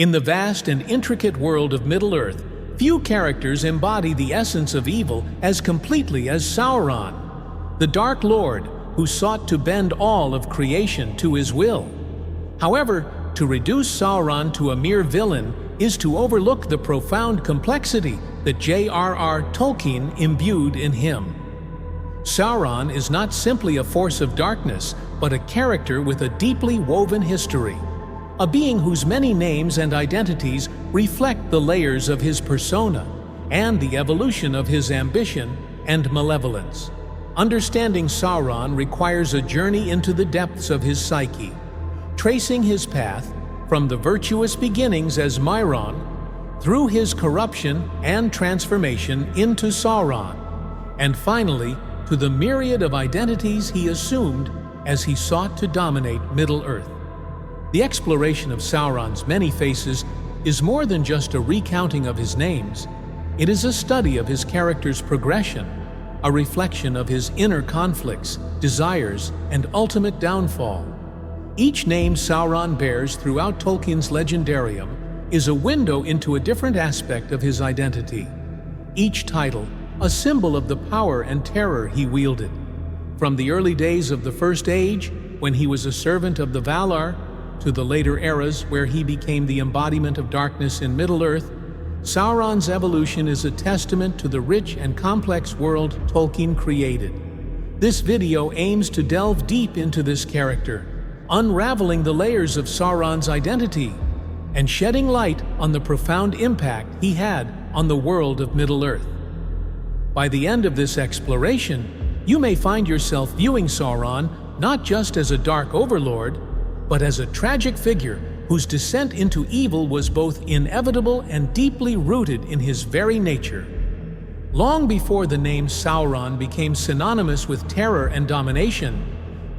In the vast and intricate world of Middle-earth, few characters embody the essence of evil as completely as Sauron, the Dark Lord who sought to bend all of creation to his will. However, to reduce Sauron to a mere villain is to overlook the profound complexity that J.R.R. Tolkien imbued in him. Sauron is not simply a force of darkness, but a character with a deeply woven history, a being whose many names and identities reflect the layers of his persona and the evolution of his ambition and malevolence. Understanding Sauron requires a journey into the depths of his psyche, tracing his path from the virtuous beginnings as Mairon through his corruption and transformation into Sauron, and finally to the myriad of identities he assumed as he sought to dominate Middle-earth. The exploration of Sauron's many faces is more than just a recounting of his names. It is a study of his character's progression, a reflection of his inner conflicts, desires, and ultimate downfall. Each name Sauron bears throughout Tolkien's legendarium is a window into a different aspect of his identity. Each title, a symbol of the power and terror he wielded. From the early days of the First Age, when he was a servant of the Valar, to the later eras where he became the embodiment of darkness in Middle-earth, Sauron's evolution is a testament to the rich and complex world Tolkien created. This video aims to delve deep into this character, unraveling the layers of Sauron's identity and shedding light on the profound impact he had on the world of Middle-earth. By the end of this exploration, you may find yourself viewing Sauron not just as a dark overlord, but as a tragic figure whose descent into evil was both inevitable and deeply rooted in his very nature. Long before the name Sauron became synonymous with terror and domination,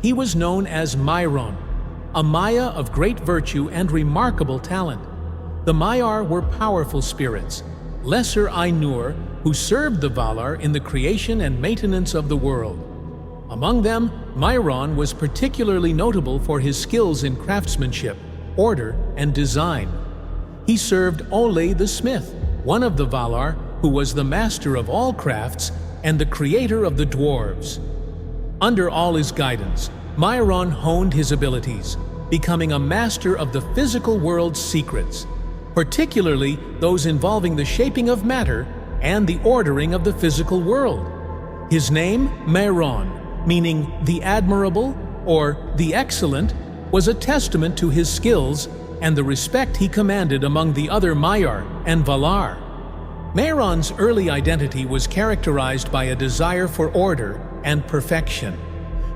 he was known as Mairon, a Maya of great virtue and remarkable talent. The Maiar were powerful spirits, lesser Ainur, who served the Valar in the creation and maintenance of the world. Among them, Mairon was particularly notable for his skills in craftsmanship, order, and design. He served Ole the Smith, one of the Valar, who was the master of all crafts and the creator of the dwarves. Under Ole's guidance, Mairon honed his abilities, becoming a master of the physical world's secrets, particularly those involving the shaping of matter and the ordering of the physical world. His name, Mairon, meaning the admirable or the excellent, was a testament to his skills and the respect he commanded among the other Maiar and Valar. Mairon's early identity was characterized by a desire for order and perfection,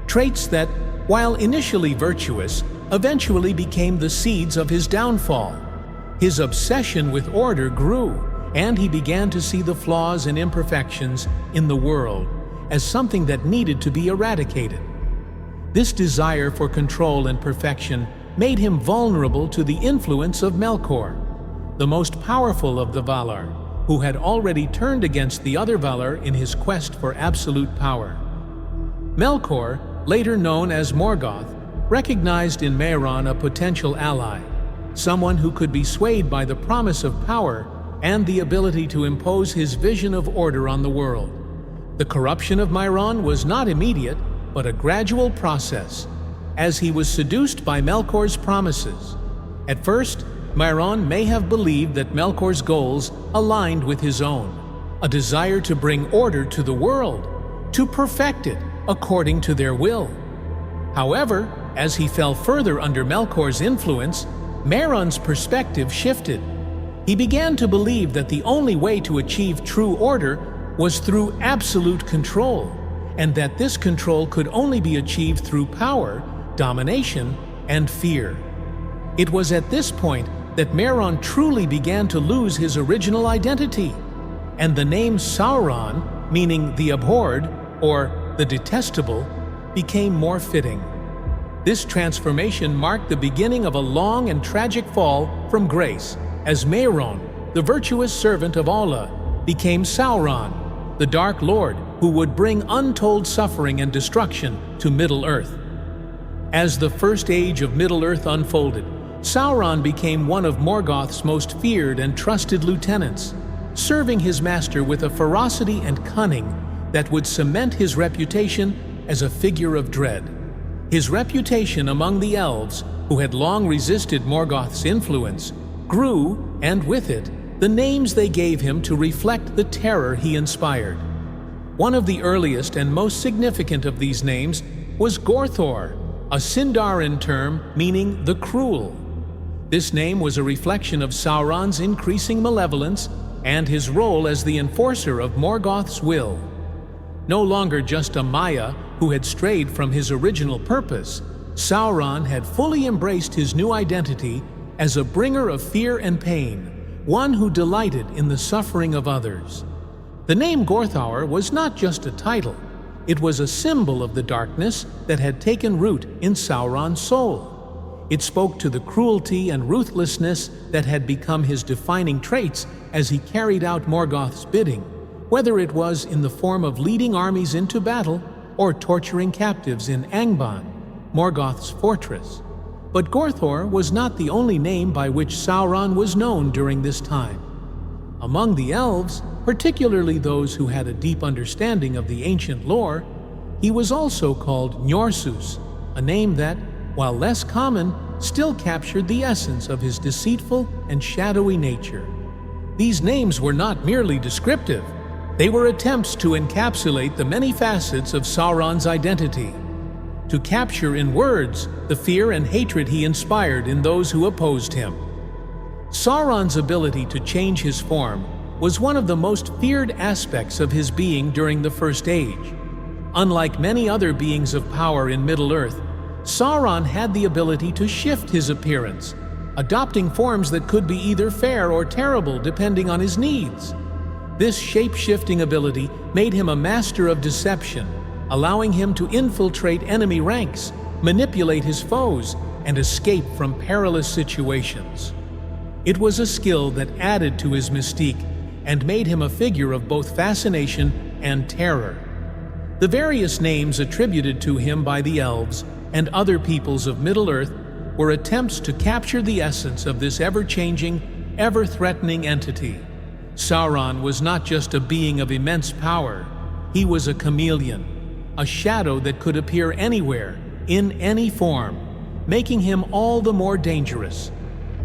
traits that, while initially virtuous, eventually became the seeds of his downfall. His obsession with order grew, and he began to see the flaws and imperfections in the world as something that needed to be eradicated. This desire for control and perfection made him vulnerable to the influence of Melkor, the most powerful of the Valar, who had already turned against the other Valar in his quest for absolute power. Melkor, later known as Morgoth, recognized in Mairon a potential ally, someone who could be swayed by the promise of power and the ability to impose his vision of order on the world. The corruption of Mairon was not immediate, but a gradual process, as he was seduced by Melkor's promises. At first, Mairon may have believed that Melkor's goals aligned with his own, a desire to bring order to the world, to perfect it according to their will. However, as he fell further under Melkor's influence, Mairon's perspective shifted. He began to believe that the only way to achieve true order was through absolute control, and that this control could only be achieved through power, domination, and fear. It was at this point that Mairon truly began to lose his original identity, and the name Sauron, meaning the abhorred or the detestable, became more fitting. This transformation marked the beginning of a long and tragic fall from grace, as Mairon, the virtuous servant of Allah, became Sauron, the Dark Lord who would bring untold suffering and destruction to Middle-earth. As the First Age of Middle-earth unfolded, Sauron became one of Morgoth's most feared and trusted lieutenants, serving his master with a ferocity and cunning that would cement his reputation as a figure of dread. His reputation among the elves, who had long resisted Morgoth's influence, grew, and with it, the names they gave him to reflect the terror he inspired. One of the earliest and most significant of these names was Gorthor, a Sindarin term meaning the cruel. This name was a reflection of Sauron's increasing malevolence and his role as the enforcer of Morgoth's will. No longer just a Maya who had strayed from his original purpose, Sauron had fully embraced his new identity as a bringer of fear and pain, one who delighted in the suffering of others. The name Gorthor was not just a title, it was a symbol of the darkness that had taken root in Sauron's soul. It spoke to the cruelty and ruthlessness that had become his defining traits as he carried out Morgoth's bidding, whether it was in the form of leading armies into battle or torturing captives in Angband, Morgoth's fortress. But Gorthor was not the only name by which Sauron was known during this time. Among the elves, particularly those who had a deep understanding of the ancient lore, he was also called Njorsus, a name that, while less common, still captured the essence of his deceitful and shadowy nature. These names were not merely descriptive. They were attempts to encapsulate the many facets of Sauron's identity, to capture in words the fear and hatred he inspired in those who opposed him. Sauron's ability to change his form was one of the most feared aspects of his being during the First Age. Unlike many other beings of power in Middle-earth, Sauron had the ability to shift his appearance, adopting forms that could be either fair or terrible depending on his needs. This shape-shifting ability made him a master of deception, allowing him to infiltrate enemy ranks, manipulate his foes, and escape from perilous situations. It was a skill that added to his mystique and made him a figure of both fascination and terror. The various names attributed to him by the elves and other peoples of Middle-earth were attempts to capture the essence of this ever-changing, ever-threatening entity. Sauron was not just a being of immense power, he was a chameleon, a shadow that could appear anywhere, in any form, making him all the more dangerous.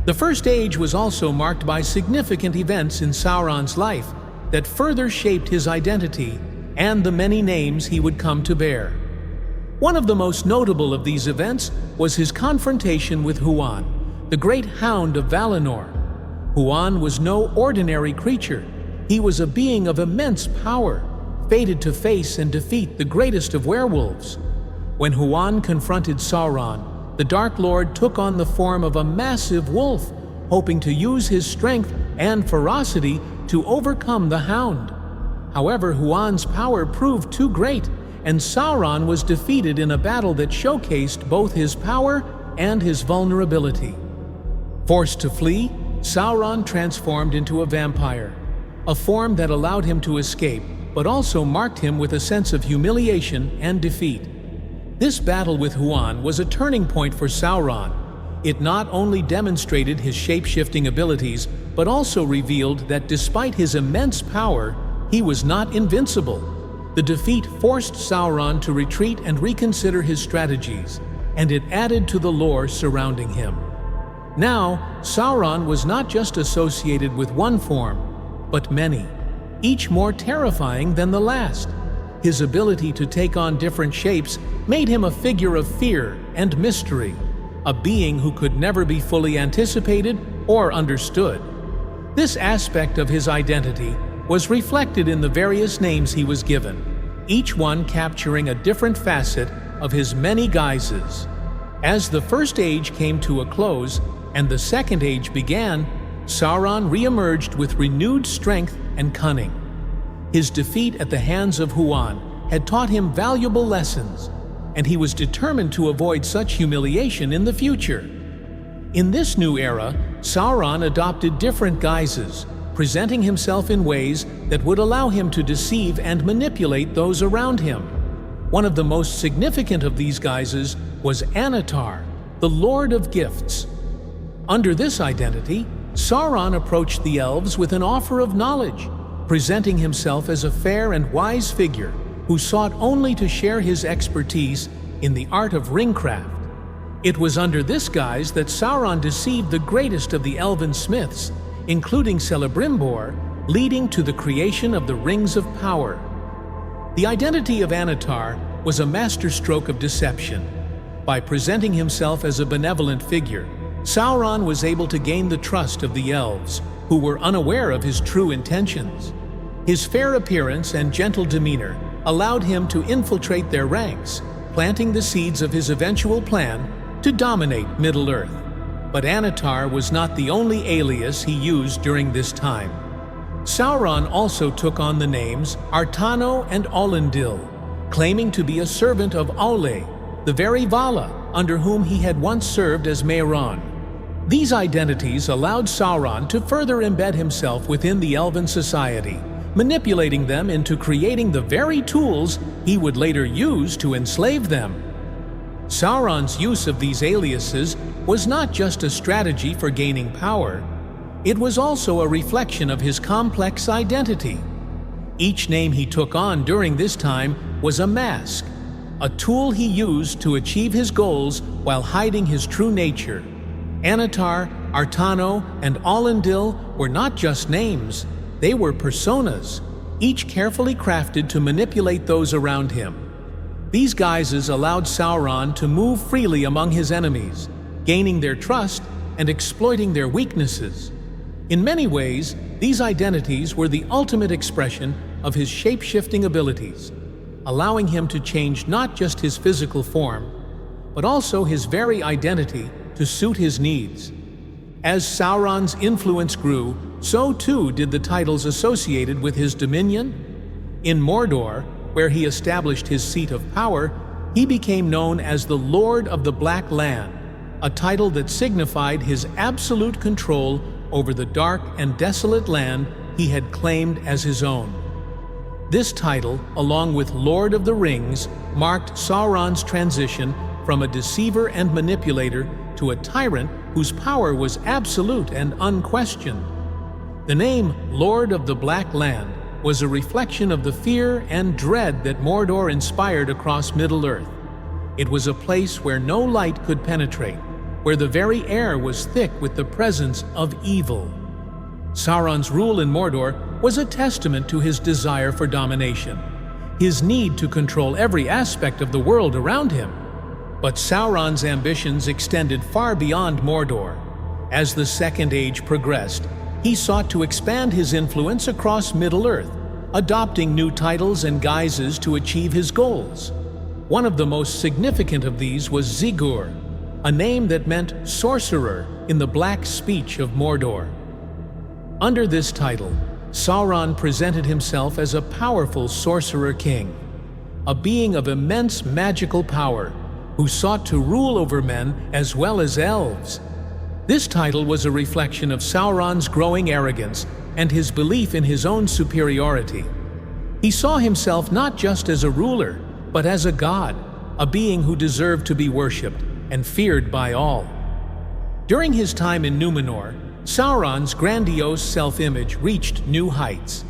The First Age was also marked by significant events in Sauron's life that further shaped his identity and the many names he would come to bear. One of the most notable of these events was his confrontation with Huan, the great hound of Valinor. Huan was no ordinary creature. He was a being of immense power, fated to face and defeat the greatest of werewolves. When Huan confronted Sauron, the Dark Lord took on the form of a massive wolf, hoping to use his strength and ferocity to overcome the hound. However, Huan's power proved too great, and Sauron was defeated in a battle that showcased both his power and his vulnerability. Forced to flee, Sauron transformed into a vampire, a form that allowed him to escape, but also marked him with a sense of humiliation and defeat. This battle with Huan was a turning point for Sauron. It not only demonstrated his shape-shifting abilities, but also revealed that despite his immense power, he was not invincible. The defeat forced Sauron to retreat and reconsider his strategies, and it added to the lore surrounding him. Now, Sauron was not just associated with one form, but many, each more terrifying than the last. His ability to take on different shapes made him a figure of fear and mystery, a being who could never be fully anticipated or understood. This aspect of his identity was reflected in the various names he was given, each one capturing a different facet of his many guises. As the First Age came to a close and the Second Age began, Sauron re-emerged with renewed strength and cunning. His defeat at the hands of Huan had taught him valuable lessons, and he was determined to avoid such humiliation in the future. In this new era, Sauron adopted different guises, presenting himself in ways that would allow him to deceive and manipulate those around him. One of the most significant of these guises was Anatar, the Lord of Gifts. Under this identity, Sauron approached the elves with an offer of knowledge, presenting himself as a fair and wise figure who sought only to share his expertise in the art of ringcraft. It was under this guise that Sauron deceived the greatest of the elven smiths, including Celebrimbor, leading to the creation of the Rings of Power. The identity of Annatar was a masterstroke of deception. By presenting himself as a benevolent figure, Sauron was able to gain the trust of the elves, who were unaware of his true intentions. His fair appearance and gentle demeanor allowed him to infiltrate their ranks, planting the seeds of his eventual plan to dominate Middle-earth. But Annatar was not the only alias he used during this time. Sauron also took on the names Artano and Olendil, claiming to be a servant of Aule, the very Vala under whom he had once served as Mehron. These identities allowed Sauron to further embed himself within the elven society, manipulating them into creating the very tools he would later use to enslave them. Sauron's use of these aliases was not just a strategy for gaining power, it was also a reflection of his complex identity. Each name he took on during this time was a mask, a tool he used to achieve his goals while hiding his true nature. Annatar, Artano, and Olendil were not just names, they were personas, each carefully crafted to manipulate those around him. These guises allowed Sauron to move freely among his enemies, gaining their trust and exploiting their weaknesses. In many ways, these identities were the ultimate expression of his shape-shifting abilities, allowing him to change not just his physical form, but also his very identity to suit his needs. As Sauron's influence grew, so too did the titles associated with his dominion. In Mordor, where he established his seat of power, he became known as the Lord of the Black Land, a title that signified his absolute control over the dark and desolate land he had claimed as his own. This title, along with Lord of the Rings, marked Sauron's transition from a deceiver and manipulator to a tyrant whose power was absolute and unquestioned. The name Lord of the Black Land was a reflection of the fear and dread that Mordor inspired across Middle-earth. It was a place where no light could penetrate, where the very air was thick with the presence of evil. Sauron's rule in Mordor was a testament to his desire for domination, his need to control every aspect of the world around him. But Sauron's ambitions extended far beyond Mordor. As the Second Age progressed, he sought to expand his influence across Middle-earth, adopting new titles and guises to achieve his goals. One of the most significant of these was Zigur, a name that meant sorcerer in the black speech of Mordor. Under this title, Sauron presented himself as a powerful sorcerer king, a being of immense magical power who sought to rule over men as well as elves. This title was a reflection of Sauron's growing arrogance and his belief in his own superiority. He saw himself not just as a ruler, but as a god, a being who deserved to be worshipped and feared by all. During his time in Numenor, Sauron's grandiose self-image reached new heights.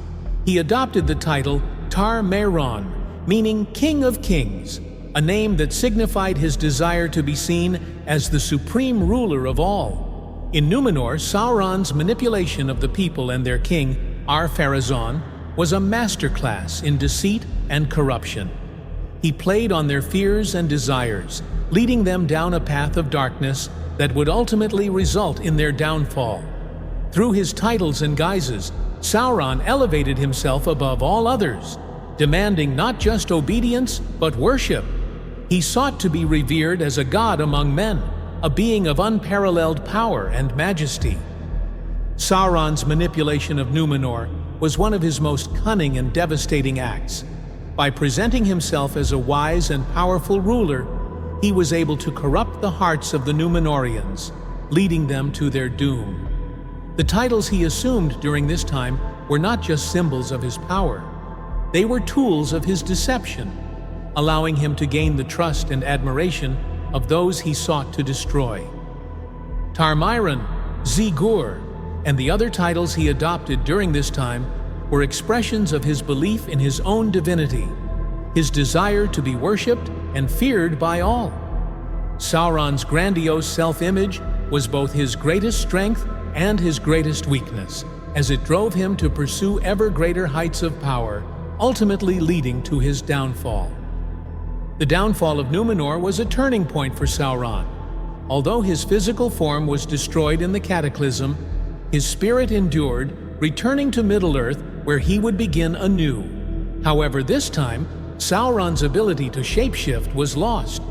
He adopted the title Tar Mehron, meaning King of Kings, a name that signified his desire to be seen as the supreme ruler of all. In Numenor, Sauron's manipulation of the people and their king, Ar-Pharazôn, was a masterclass in deceit and corruption. He played on their fears and desires, leading them down a path of darkness that would ultimately result in their downfall. Through his titles and guises, Sauron elevated himself above all others, demanding not just obedience, but worship. He sought to be revered as a god among men, a being of unparalleled power and majesty. Sauron's manipulation of Numenor was one of his most cunning and devastating acts. By presenting himself as a wise and powerful ruler, he was able to corrupt the hearts of the Númenóreans, leading them to their doom. The titles he assumed during this time were not just symbols of his power. They were tools of his deception, allowing him to gain the trust and admiration of those he sought to destroy. Tarmyran, Zigur, and the other titles he adopted during this time were expressions of his belief in his own divinity, his desire to be worshipped and feared by all. Sauron's grandiose self-image was both his greatest strength and his greatest weakness, as it drove him to pursue ever greater heights of power, ultimately leading to his downfall. The downfall of Numenor was a turning point for Sauron. Although his physical form was destroyed in the cataclysm, his spirit endured, returning to Middle-earth where he would begin anew. However, this time, Sauron's ability to shapeshift was lost.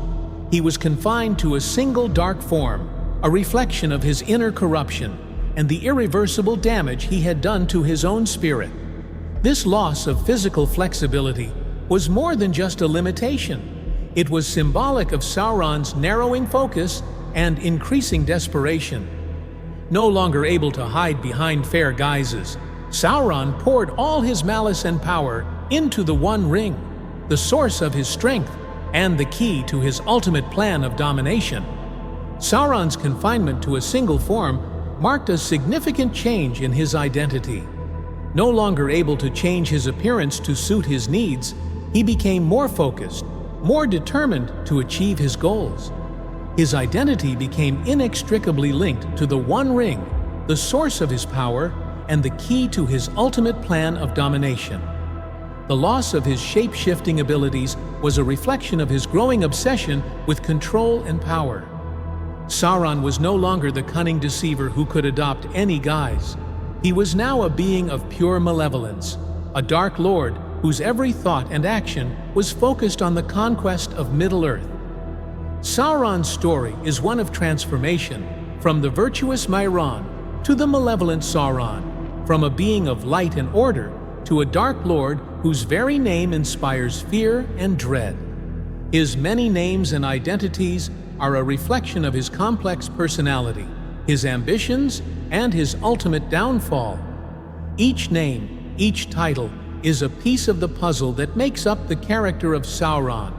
He was confined to a single dark form, a reflection of his inner corruption and the irreversible damage he had done to his own spirit. This loss of physical flexibility was more than just a limitation. It was symbolic of Sauron's narrowing focus and increasing desperation. No longer able to hide behind fair guises, Sauron poured all his malice and power into the One Ring, the source of his strength and the key to his ultimate plan of domination. Sauron's confinement to a single form marked a significant change in his identity. No longer able to change his appearance to suit his needs, he became more focused, more determined to achieve his goals. His identity became inextricably linked to the One Ring, the source of his power and the key to his ultimate plan of domination. The loss of his shape-shifting abilities was a reflection of his growing obsession with control and power. Sauron was no longer the cunning deceiver who could adopt any guise. He was now a being of pure malevolence, a dark lord whose every thought and action was focused on the conquest of Middle-earth. Sauron's story is one of transformation, from the virtuous Mairon to the malevolent Sauron, from a being of light and order to a dark lord whose very name inspires fear and dread. His many names and identities are a reflection of his complex personality, his ambitions, and his ultimate downfall. Each name, each title, is a piece of the puzzle that makes up the character of Sauron,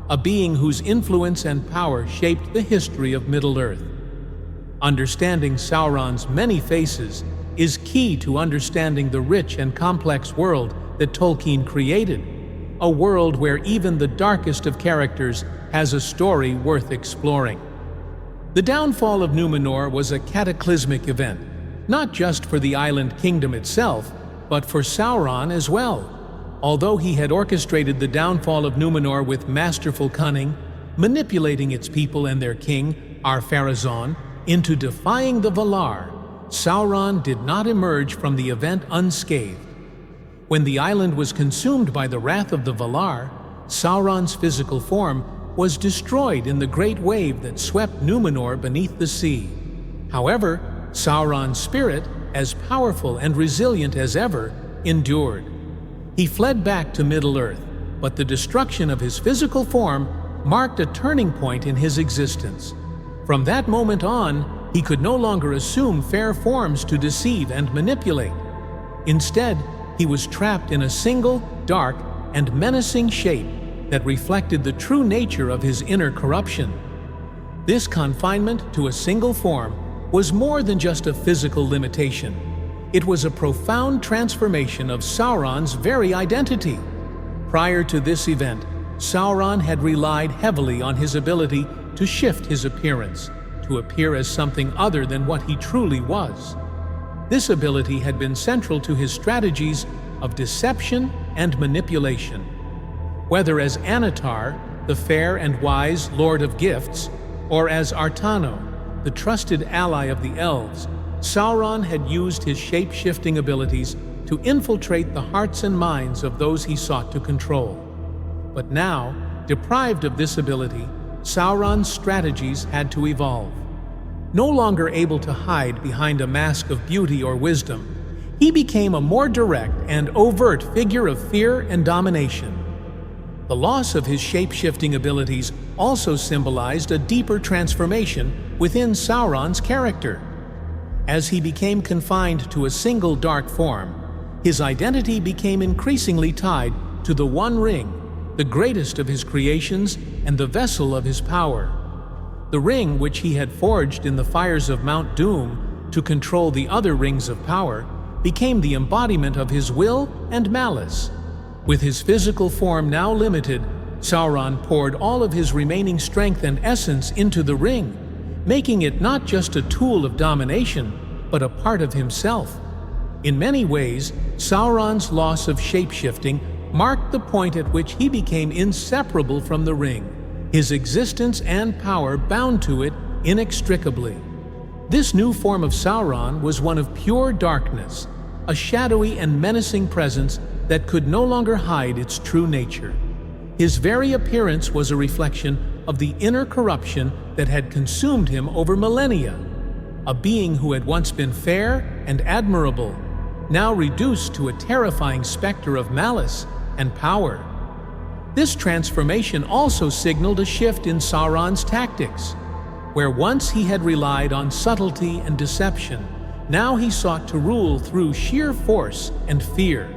a being whose influence and power shaped the history of Middle-earth. Understanding Sauron's many faces is key to understanding the rich and complex world that Tolkien created, a world where even the darkest of characters has a story worth exploring. The downfall of Numenor was a cataclysmic event, not just for the island kingdom itself, but for Sauron as well. Although he had orchestrated the downfall of Numenor with masterful cunning, manipulating its people and their king, Ar-Pharazôn, into defying the Valar, Sauron did not emerge from the event unscathed. When the island was consumed by the wrath of the Valar, Sauron's physical form was destroyed in the great wave that swept Numenor beneath the sea. However, Sauron's spirit, as powerful and resilient as ever, endured. He fled back to Middle-earth, but the destruction of his physical form marked a turning point in his existence. From that moment on, he could no longer assume fair forms to deceive and manipulate. Instead, he was trapped in a single, dark, and menacing shape that reflected the true nature of his inner corruption. This confinement to a single form was more than just a physical limitation. It was a profound transformation of Sauron's very identity. Prior to this event, Sauron had relied heavily on his ability to shift his appearance, to appear as something other than what he truly was. This ability had been central to his strategies of deception and manipulation. Whether as Anatar, the fair and wise Lord of Gifts, or as Artano, the trusted ally of the elves, Sauron had used his shape-shifting abilities to infiltrate the hearts and minds of those he sought to control. But now, deprived of this ability, Sauron's strategies had to evolve. No longer able to hide behind a mask of beauty or wisdom, he became a more direct and overt figure of fear and domination. The loss of his shape-shifting abilities also symbolized a deeper transformation within Sauron's character. As he became confined to a single dark form, his identity became increasingly tied to the One Ring, the greatest of his creations and the vessel of his power. The ring which he had forged in the fires of Mount Doom to control the other rings of power became the embodiment of his will and malice. With his physical form now limited, Sauron poured all of his remaining strength and essence into the ring, making it not just a tool of domination, but a part of himself. In many ways, Sauron's loss of shape-shifting marked the point at which he became inseparable from the ring, his existence and power bound to it inextricably. This new form of Sauron was one of pure darkness, a shadowy and menacing presence that could no longer hide its true nature. His very appearance was a reflection of the inner corruption that had consumed him over millennia. A being who had once been fair and admirable, now reduced to a terrifying specter of malice and power. This transformation also signaled a shift in Sauron's tactics. Where once he had relied on subtlety and deception, now he sought to rule through sheer force and fear.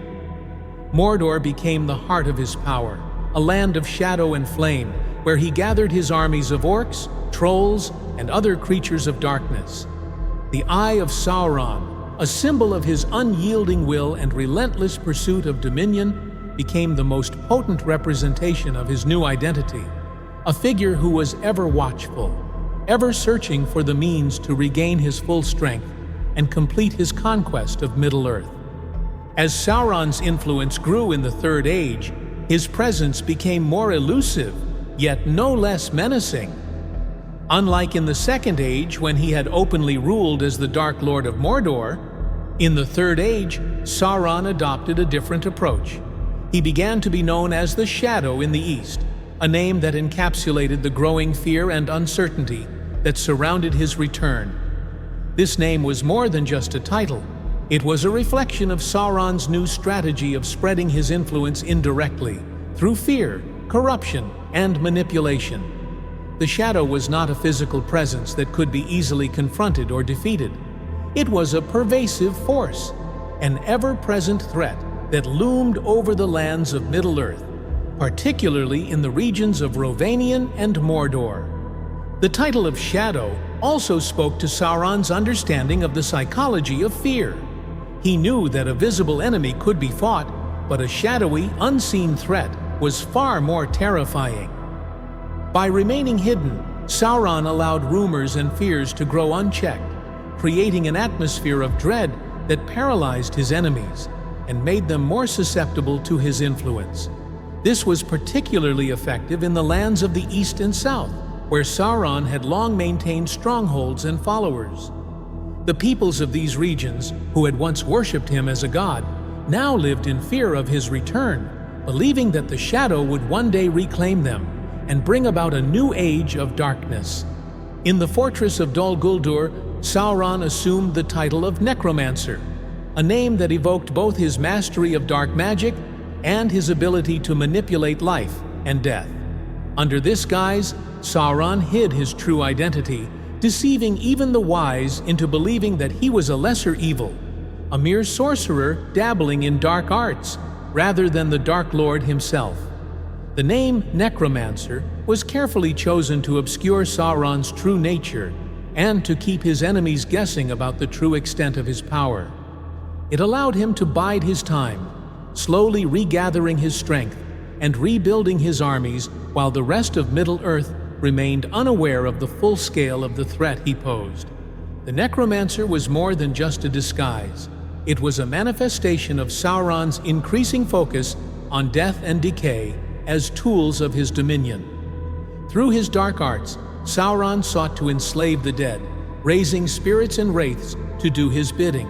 Mordor became the heart of his power, a land of shadow and flame, where he gathered his armies of orcs, trolls, and other creatures of darkness. The Eye of Sauron, a symbol of his unyielding will and relentless pursuit of dominion, became the most potent representation of his new identity, a figure who was ever watchful, ever searching for the means to regain his full strength and complete his conquest of Middle-earth. As Sauron's influence grew in the Third Age, his presence became more elusive, yet no less menacing. Unlike in the Second Age, when he had openly ruled as the Dark Lord of Mordor, in the Third Age, Sauron adopted a different approach. He began to be known as the Shadow in the East, a name that encapsulated the growing fear and uncertainty that surrounded his return. This name was more than just a title. It was a reflection of Sauron's new strategy of spreading his influence indirectly, through fear, corruption, and manipulation. The Shadow was not a physical presence that could be easily confronted or defeated. It was a pervasive force, an ever-present threat that loomed over the lands of Middle-earth, particularly in the regions of Rhovanion and Mordor. The title of Shadow also spoke to Sauron's understanding of the psychology of fear. He knew that a visible enemy could be fought, but a shadowy, unseen threat was far more terrifying. By remaining hidden, Sauron allowed rumors and fears to grow unchecked, creating an atmosphere of dread that paralyzed his enemies and made them more susceptible to his influence. This was particularly effective in the lands of the East and South, where Sauron had long maintained strongholds and followers. The peoples of these regions, who had once worshipped him as a god, now lived in fear of his return, believing that the Shadow would one day reclaim them and bring about a new age of darkness. In the fortress of Dol Guldur, Sauron assumed the title of Necromancer, a name that evoked both his mastery of dark magic and his ability to manipulate life and death. Under this guise, Sauron hid his true identity, deceiving even the wise into believing that he was a lesser evil, a mere sorcerer dabbling in dark arts, rather than the Dark Lord himself. The name Necromancer was carefully chosen to obscure Sauron's true nature and to keep his enemies guessing about the true extent of his power. It allowed him to bide his time, slowly regathering his strength and rebuilding his armies while the rest of Middle-earth remained unaware of the full scale of the threat he posed. The Necromancer was more than just a disguise. It was a manifestation of Sauron's increasing focus on death and decay as tools of his dominion. Through his dark arts, Sauron sought to enslave the dead, raising spirits and wraiths to do his bidding.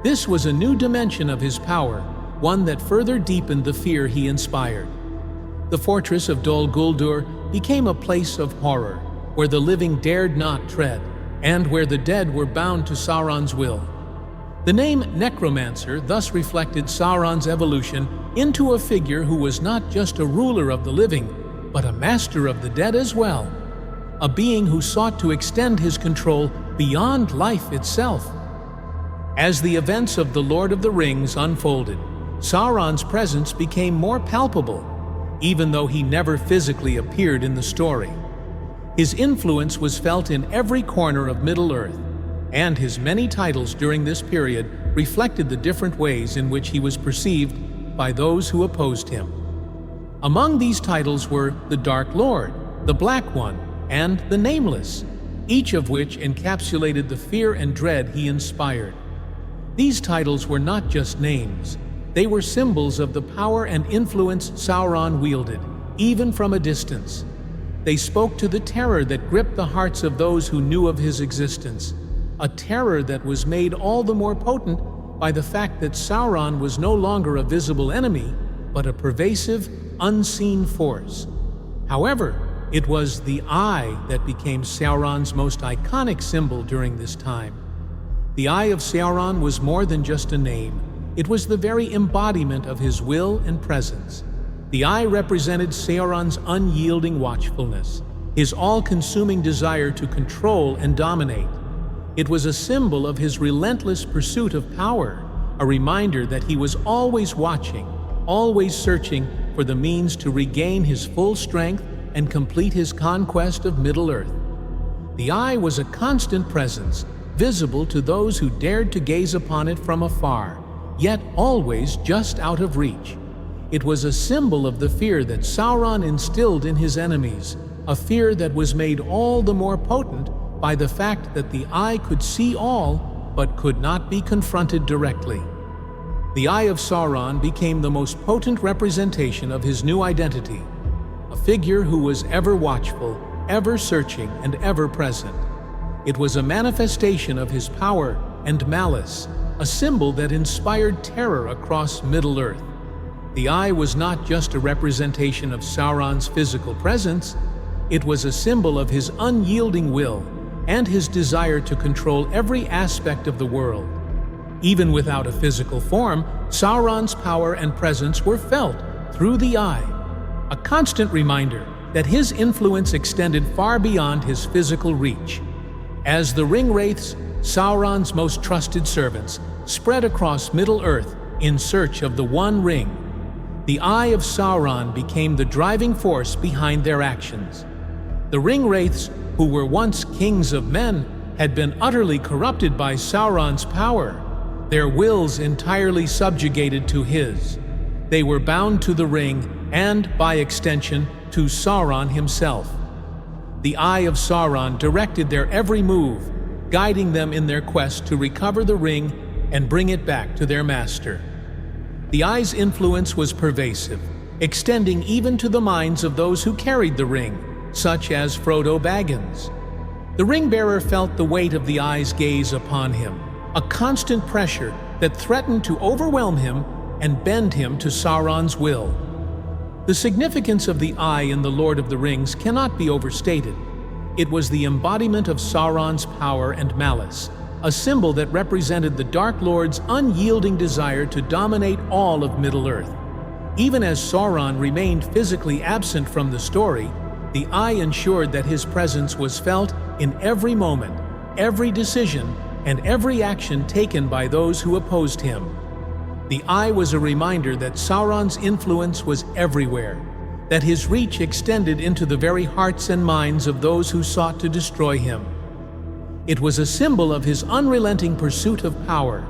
This was a new dimension of his power, one that further deepened the fear he inspired. The fortress of Dol Guldur became a place of horror, where the living dared not tread, and where the dead were bound to Sauron's will. The name Necromancer thus reflected Sauron's evolution into a figure who was not just a ruler of the living, but a master of the dead as well, a being who sought to extend his control beyond life itself. As the events of The Lord of the Rings unfolded, Sauron's presence became more palpable, even though he never physically appeared in the story. His influence was felt in every corner of Middle-earth, and his many titles during this period reflected the different ways in which he was perceived by those who opposed him. Among these titles were the Dark Lord, the Black One, and the Nameless, each of which encapsulated the fear and dread he inspired. These titles were not just names. They were symbols of the power and influence Sauron wielded, even from a distance. They spoke to the terror that gripped the hearts of those who knew of his existence, a terror that was made all the more potent by the fact that Sauron was no longer a visible enemy, but a pervasive, unseen force. However, it was the eye that became Sauron's most iconic symbol during this time. The Eye of Sauron was more than just a name. It was the very embodiment of his will and presence. The eye represented Sauron's unyielding watchfulness, his all-consuming desire to control and dominate. It was a symbol of his relentless pursuit of power, a reminder that he was always watching, always searching for the means to regain his full strength and complete his conquest of Middle-earth. The eye was a constant presence, visible to those who dared to gaze upon it from afar, yet always just out of reach. It was a symbol of the fear that Sauron instilled in his enemies, a fear that was made all the more potent by the fact that the eye could see all, but could not be confronted directly. The Eye of Sauron became the most potent representation of his new identity, a figure who was ever watchful, ever searching, and ever present. It was a manifestation of his power and malice, a symbol that inspired terror across Middle-earth. The eye was not just a representation of Sauron's physical presence, it was a symbol of his unyielding will and his desire to control every aspect of the world. Even without a physical form, Sauron's power and presence were felt through the eye, a constant reminder that his influence extended far beyond his physical reach. As the Ringwraiths, Sauron's most trusted servants, spread across Middle-earth in search of the One Ring, the Eye of Sauron became the driving force behind their actions. The Ringwraiths, who were once kings of men, had been utterly corrupted by Sauron's power, their wills entirely subjugated to his. They were bound to the ring and, by extension, to Sauron himself. The Eye of Sauron directed their every move, guiding them in their quest to recover the ring and bring it back to their master. The Eye's influence was pervasive, extending even to the minds of those who carried the ring, such as Frodo Baggins. The ring-bearer felt the weight of the Eye's gaze upon him, a constant pressure that threatened to overwhelm him and bend him to Sauron's will. The significance of the eye in The Lord of the Rings cannot be overstated. It was the embodiment of Sauron's power and malice, a symbol that represented the Dark Lord's unyielding desire to dominate all of Middle-earth. Even as Sauron remained physically absent from the story, the eye ensured that his presence was felt in every moment, every decision, and every action taken by those who opposed him. The eye was a reminder that Sauron's influence was everywhere, that his reach extended into the very hearts and minds of those who sought to destroy him. It was a symbol of his unrelenting pursuit of power,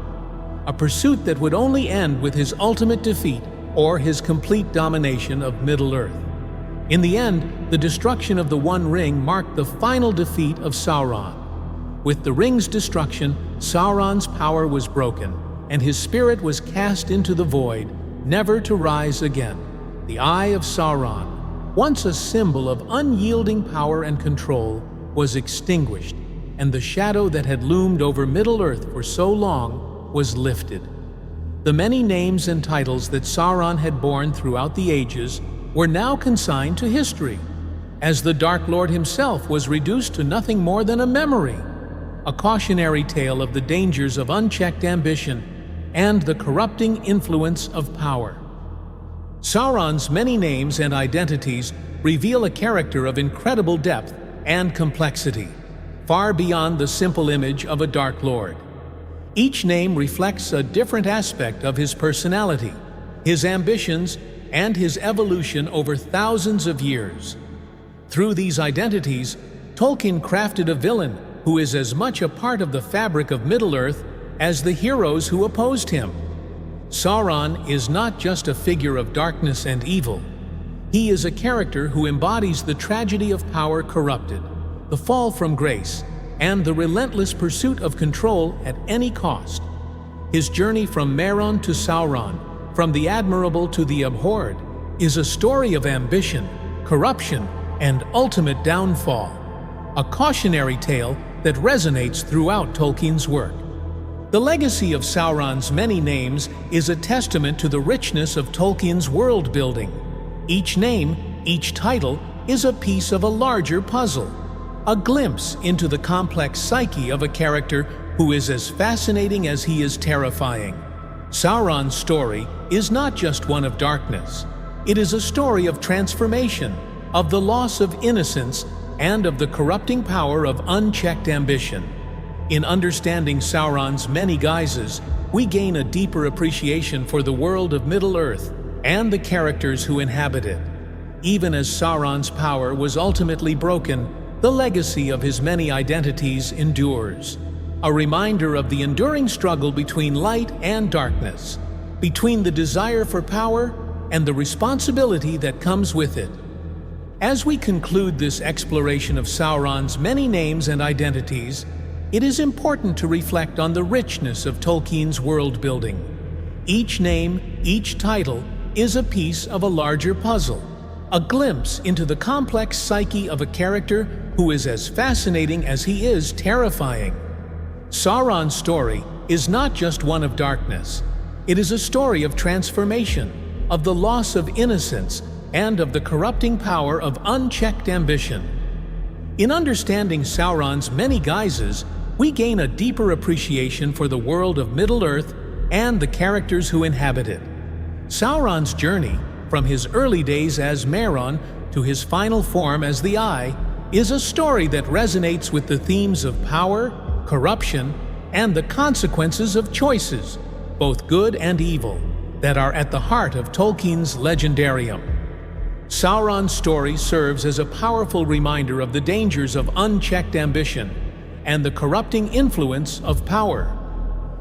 a pursuit that would only end with his ultimate defeat or his complete domination of Middle-earth. In the end, the destruction of the One Ring marked the final defeat of Sauron. With the ring's destruction, Sauron's power was broken, and his spirit was cast into the void, never to rise again. The Eye of Sauron, once a symbol of unyielding power and control, was extinguished, and the shadow that had loomed over Middle-earth for so long was lifted. The many names and titles that Sauron had borne throughout the ages were now consigned to history, as the Dark Lord himself was reduced to nothing more than a memory, a cautionary tale of the dangers of unchecked ambition and the corrupting influence of power. Sauron's many names and identities reveal a character of incredible depth and complexity, far beyond the simple image of a Dark Lord. Each name reflects a different aspect of his personality, his ambitions, and his evolution over thousands of years. Through these identities, Tolkien crafted a villain who is as much a part of the fabric of Middle-earth as the heroes who opposed him. Sauron is not just a figure of darkness and evil. He is a character who embodies the tragedy of power corrupted, the fall from grace, and the relentless pursuit of control at any cost. His journey from Mehron to Sauron, from the admirable to the abhorred, is a story of ambition, corruption, and ultimate downfall, a cautionary tale that resonates throughout Tolkien's work. The legacy of Sauron's many names is a testament to the richness of Tolkien's world-building. Each name, each title, is a piece of a larger puzzle, a glimpse into the complex psyche of a character who is as fascinating as he is terrifying. Sauron's story is not just one of darkness. It is a story of transformation, of the loss of innocence, and of the corrupting power of unchecked ambition. In understanding Sauron's many guises, we gain a deeper appreciation for the world of Middle-earth and the characters who inhabit it. Even as Sauron's power was ultimately broken, the legacy of his many identities endures, a reminder of the enduring struggle between light and darkness, between the desire for power and the responsibility that comes with it. As we conclude this exploration of Sauron's many names and identities, it is important to reflect on the richness of Tolkien's world-building. Each name, each title, is a piece of a larger puzzle, a glimpse into the complex psyche of a character who is as fascinating as he is terrifying. Sauron's story is not just one of darkness. It is a story of transformation, of the loss of innocence, and of the corrupting power of unchecked ambition. In understanding Sauron's many guises, we gain a deeper appreciation for the world of Middle-earth and the characters who inhabit it. Sauron's journey, from his early days as Mehron to his final form as the Eye, is a story that resonates with the themes of power, corruption, and the consequences of choices, both good and evil, that are at the heart of Tolkien's legendarium. Sauron's story serves as a powerful reminder of the dangers of unchecked ambition and the corrupting influence of power.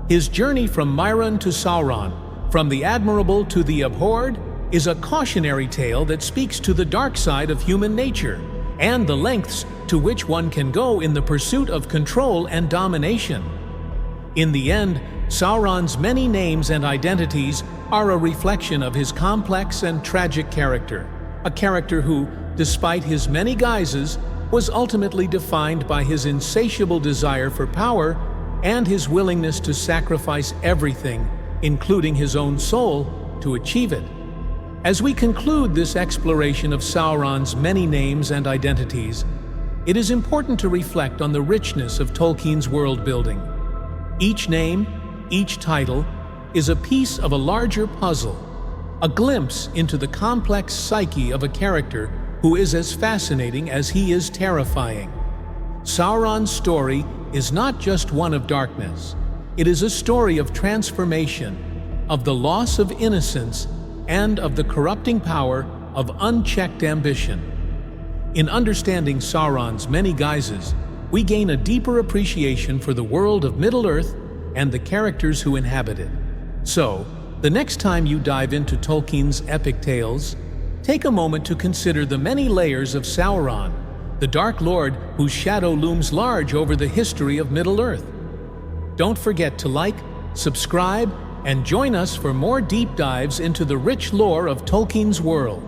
His journey from Mehron to Sauron, from the admirable to the abhorred, is a cautionary tale that speaks to the dark side of human nature and the lengths to which one can go in the pursuit of control and domination. In the end, Sauron's many names and identities are a reflection of his complex and tragic character, a character who, despite his many guises, was ultimately defined by his insatiable desire for power and his willingness to sacrifice everything, including his own soul, to achieve it. As we conclude this exploration of Sauron's many names and identities, it is important to reflect on the richness of Tolkien's world-building. Each name, each title, is a piece of a larger puzzle, a glimpse into the complex psyche of a character who is as fascinating as he is terrifying. Sauron's story is not just one of darkness. It is a story of transformation, of the loss of innocence, and of the corrupting power of unchecked ambition. In understanding Sauron's many guises, we gain a deeper appreciation for the world of Middle-earth and the characters who inhabit it. So, the next time you dive into Tolkien's epic tales, take a moment to consider the many layers of Sauron, the Dark Lord whose shadow looms large over the history of Middle-earth. Don't forget to like, subscribe, and join us for more deep dives into the rich lore of Tolkien's world.